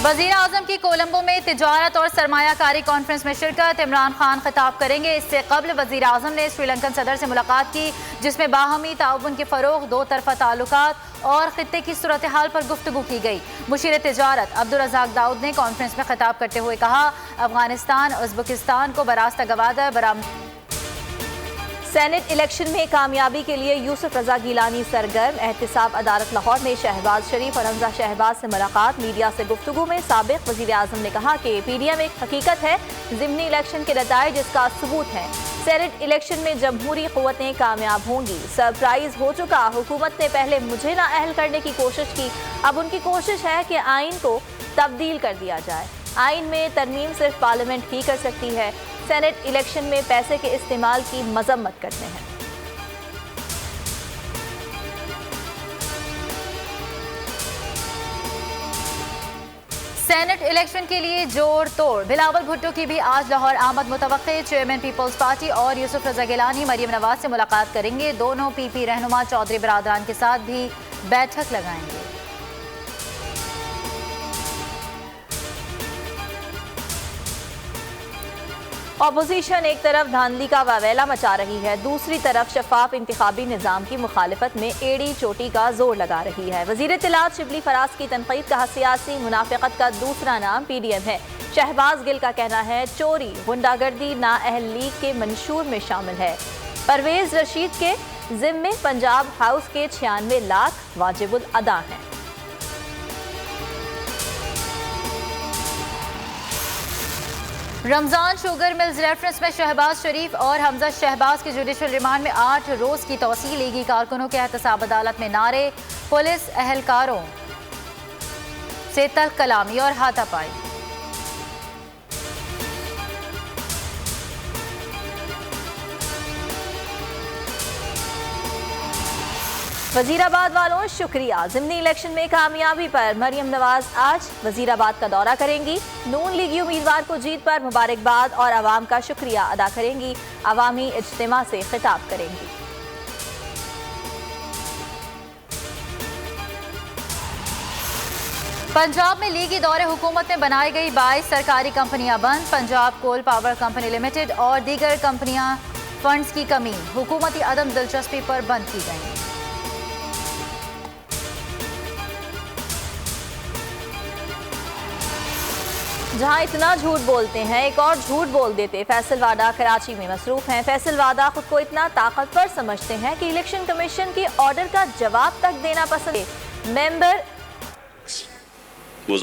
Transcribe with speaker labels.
Speaker 1: वज़ीर आज़म की कोलंबो में तिजारत और सरमायाकारी कॉन्फ्रेंस में शिरकत। इमरान खान खिताब करेंगे। इससे कबल वज़ीर आज़म ने श्रीलंकन सदर से मुलाकात की, जिसमें बाहमी ताउन के फ़रोग़, दो तरफ़ा ताल्लुकात और ख़ित्ते की सूरत हाल पर गुफ्तगू की गई। मुशीर तिजारत अब्दुल रज़ाक दाऊद ने कॉन्फ्रेंस में खिताब करते हुए कहा, अफगानिस्तान उज़्बेकिस्तान को बरास्ता गवादर बरामद।
Speaker 2: सेनेट इलेक्शन में कामयाबी के लिए यूसुफ रजा गिलानी सरगर्म। एहतिसाब अदालत लाहौर में शहबाज शरीफ और हमजा शहबाज से मुलाकात। मीडिया से गुफ्तगू में साबिक वज़ीर आज़म ने कहा कि पीडीएम एक हकीकत है, ज़िमनी इलेक्शन के नताइज इसका सबूत है। सेनेट इलेक्शन में जमहूरी क़ुव्वतें कामयाब होंगी। सरप्राइज हो चुका, हुकूमत ने पहले मुझे नाअहल करने की कोशिश की, अब उनकी कोशिश है कि आइन को तब्दील कर दिया जाए। आइन में तरमीम सिर्फ पार्लियामेंट ही कर सकती है। सेनेट इलेक्शन में पैसे के इस्तेमाल की मजम्मत करते हैं।
Speaker 1: सेनेट इलेक्शन के लिए जोड़ तोड़। बिलावल भुट्टो की भी आज लाहौर आमद मुतवक्के। चेयरमैन पीपल्स पार्टी और यूसुफ रजा गिलानी मरियम नवाज से मुलाकात करेंगे। दोनों पीपी रहनुमा चौधरी बरादरान के साथ भी बैठक लगाएंगे।
Speaker 2: अपोजिशन एक तरफ धांधली का वावेला मचा रही है, दूसरी तरफ शफाफ इंतखाबी निज़ाम की मुखालिफत में एड़ी चोटी का जोर लगा रही है। वज़ीर इत्तलात शिबली फराज की तनकीद का सियासी मुनाफिकत का दूसरा नाम पीडीएम है। शहबाज गिल का कहना है चोरी गुंडागर्दी नाअहल लीग के मंशूर में शामिल है। परवेज रशीद के जिम्मे पंजाब हाउस के 96 लाख वाजिबुल अदा हैं।
Speaker 1: रमजान शुगर मिल्स रेफरेंस में शहबाज शरीफ और हमजा शहबाज की जुडिशल रिमांड में 8 रोज की तौसील। लीगी कारकुनों के एहतसाब अदालत में नारे, पुलिस एहलकारों से तल्ख कलामी और हाथापाई।
Speaker 2: वजीराबाद वालों शुक्रिया। ज़िमनी इलेक्शन में कामयाबी पर मरियम नवाज आज वजीराबाद का दौरा करेंगी। नून लीगी उम्मीदवार को जीत पर मुबारकबाद और आवाम का शुक्रिया अदा करेंगी। अवामी इज्तिमा से खिताब करेंगी।
Speaker 1: पंजाब में लीगी दौरे हुकूमत में बनाई गई 22 सरकारी कंपनियां बंद। Punjab coal power company limited और दीगर कंपनियां फंड्स की कमी, हुकूमती अदम दिलचस्पी पर बंद की गई।
Speaker 2: जहां इतना झूठ बोलते हैं, एक और झूठ बोल देते। फैसल वाडा कराची में मसरूफ हैं। फैसल वाडा खुद को इतना ताकतवर समझते हैं कि इलेक्शन कमीशन के ऑर्डर का जवाब तक देना पसंद है। मेंबर